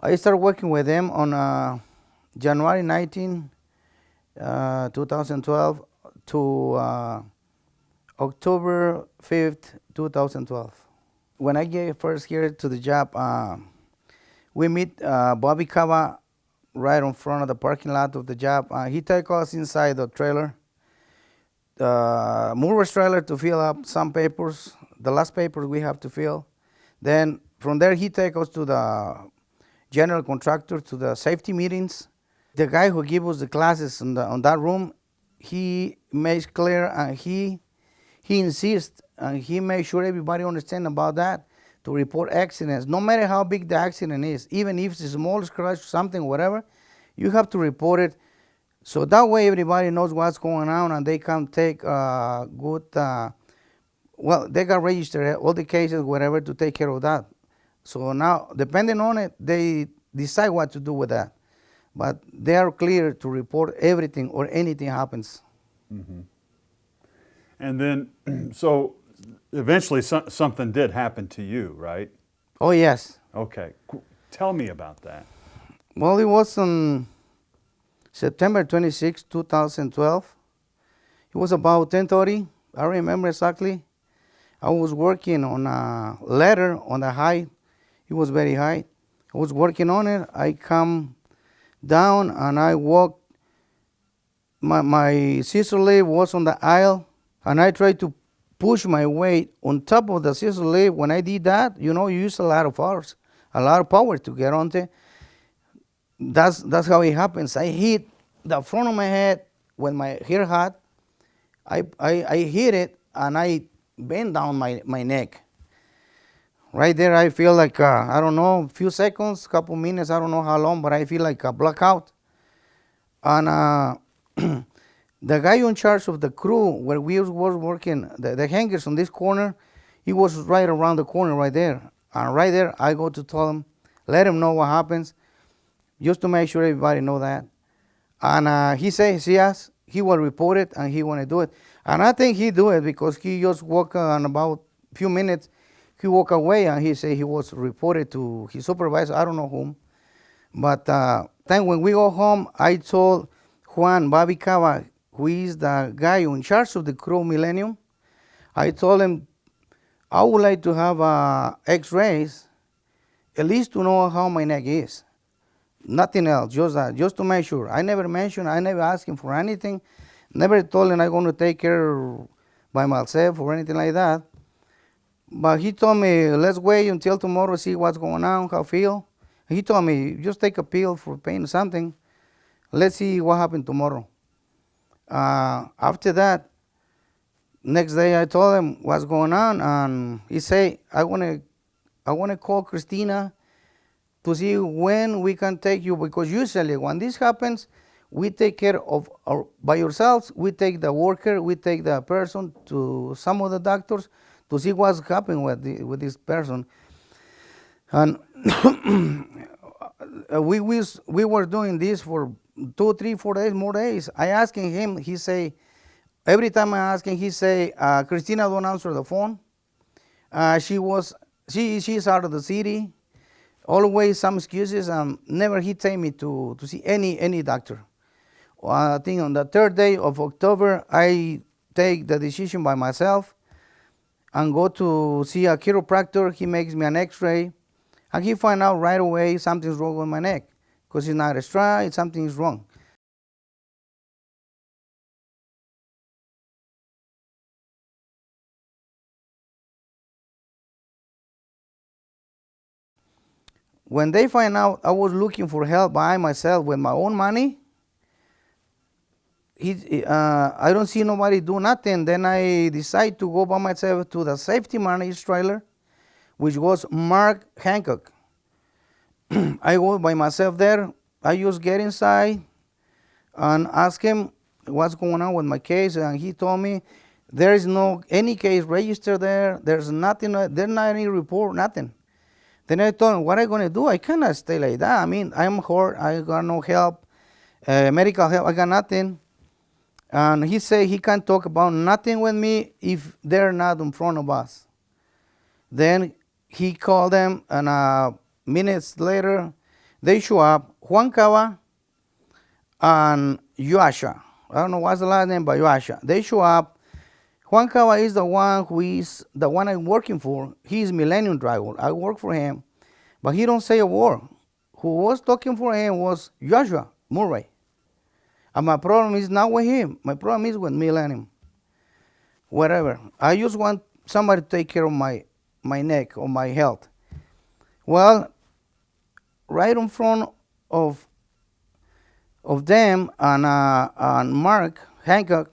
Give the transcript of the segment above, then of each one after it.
I started working with them on January 19, 2012 to October 5th, 2012. When I get first here to the job, we meet Bobby Cava right in front of the parking lot of the job. He take us inside the trailer, mover's trailer, to fill up some papers, the last papers we have to fill. Then from there he take us to the general contractor, to the safety meetings. The guy who gives us the classes on that room, he makes clear and he insists and he makes sure everybody understand about that, to report accidents, no matter how big the accident is, even if it's a small scratch, something, whatever, you have to report it. So that way everybody knows what's going on and they can take good, well, they got registered all the cases, whatever, to take care of that. So now, depending on it, they decide what to do with that. But they are clear to report everything or anything happens. Mm-hmm. And then, so eventually something did happen to you, right? Oh, yes. Okay. Tell me about that. Well, it was on September 26, 2012. It was about 10:30. I remember exactly. I was working on a ladder on the height. It was very high. I was working on it. I come down and I walked. My scissor lift was on the aisle, and I tried to push my weight on top of the scissor lift. When I did that, you use a lot of force, a lot of power to get onto. That's how it happens. I hit the front of my head with my hair hat. I hit it and I bent down my neck. Right there, I feel like, I don't know, a few seconds, couple minutes, I don't know how long, but I feel like a blackout. And the guy in charge of the crew where we was working, the hangers on this corner, he was right around the corner right there. And right there, I go to tell him, let him know what happens, just to make sure everybody know that. And he says, yes, he will report it and he want to do it. And I think he do it because he just walk on about a few minutes, he walk away and he said he was reported to his supervisor, I don't know whom. But then when we go home, I told Juan Bobby Cava, who is the guy in charge of the crew Millennium, I told him I would like to have x-rays, at least to know how my neck is. Nothing else, just that, just to make sure. I never mentioned, I never asked him for anything, never told him I'm going to take care by myself or anything like that. But he told me, let's wait until tomorrow, see what's going on, how I feel. He told me, just take a pill for pain or something. Let's see what happened tomorrow. After that, next day I told him what's going on, and he said, I want to call Christina to see when we can take you, because usually when this happens, we take care of by ourselves. We take the worker, we take the person to some of the doctors to see what's happening with this person. And we were doing this for 2, 3, 4 days, more days. I asking him, he say, every time I ask him, he say, Christina don't answer the phone. She's out of the city. Always some excuses, and never he take me to see any doctor. I think on the 3rd day of October, I take the decision by myself and go to see a chiropractor. He makes me an x-ray, and he find out right away something's wrong with my neck, because it's not straight, something's wrong. When they find out I was looking for help by myself with my own money, I don't see nobody do nothing. Then I decide to go by myself to the safety manager's trailer, which was Mark Hancock. I go by myself there. I just get inside and ask him what's going on with my case, and he told me there is no any case registered there. There's nothing. There's not any report, nothing. Then I told him, what am I going to do? I cannot stay like that. I mean, I'm hurt. I got no help, medical help. I got nothing. And he said he can't talk about nothing with me if they're not in front of us. Then he called them, and minutes later, They show up, Juan Cava and Yoasha. I don't know what's the last name, but Yoasha. They show up. Juan Cava is the one who is the one I'm working for. He's Millennium Drywall. I work for him, but he don't say a word. Who was talking for him was Joshua Murray. And my problem is not with him. My problem is with Millennium. Whatever. I just want somebody to take care of my neck or my health. Well, right in front of them and Mark Hancock,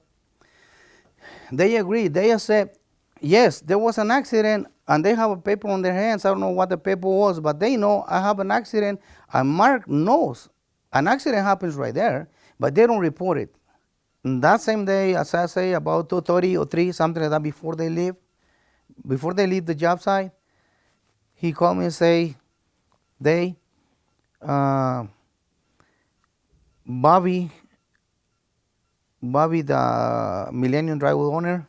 they agree. They accept, yes, there was an accident, and they have a paper on their hands. I don't know what the paper was, but they know I have an accident, and Mark knows an accident happens right there, but they don't report it. And that same day, as I say, about 2:30 or 3, something like that, before they leave the job site, he called me and say, Bobby, the Millennium Drywall owner,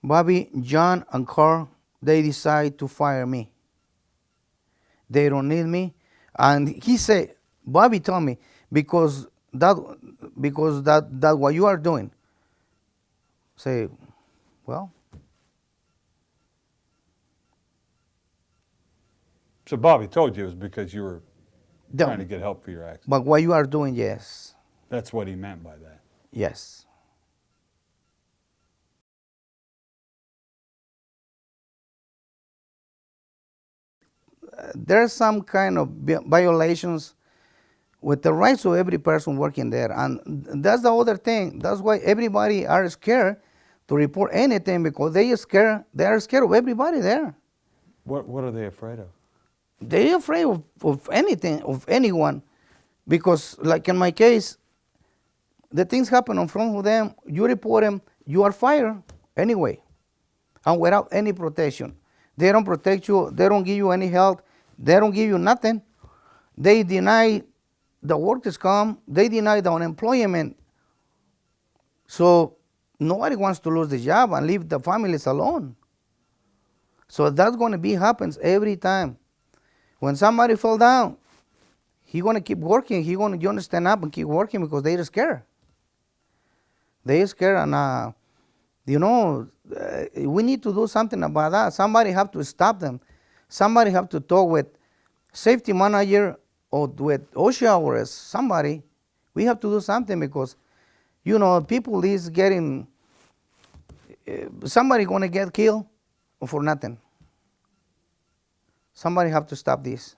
Bobby, John, and Carl, they decide to fire me. They don't need me. And he said, Bobby told me, because that what you are doing. Say, well. So Bobby told you it was because you were trying to get help for your accident. But what you are doing, yes. That's what he meant by that. Yes. There's some kind of violations with the rights of every person working there. And that's the other thing. That's why everybody are scared to report anything, because they are scared of everybody there. What are they afraid of? They're afraid of anything, of anyone. Because, like in my case, the things happen in front of them, you report them, you are fired anyway, and without any protection. They don't protect you, they don't give you any help, they don't give you nothing. They deny the workers' comp, they deny the unemployment. So nobody wants to lose the job and leave the families alone. So that's going to happens every time. When somebody fall down, he's going to keep working. He's going to stand up and keep working because they're scared. They're scared, and we need to do something about that. Somebody have to stop them. Somebody have to talk with safety manager or with OSHA or somebody. We have to do something, because, people is getting, somebody going to get killed for nothing. Somebody have to stop this.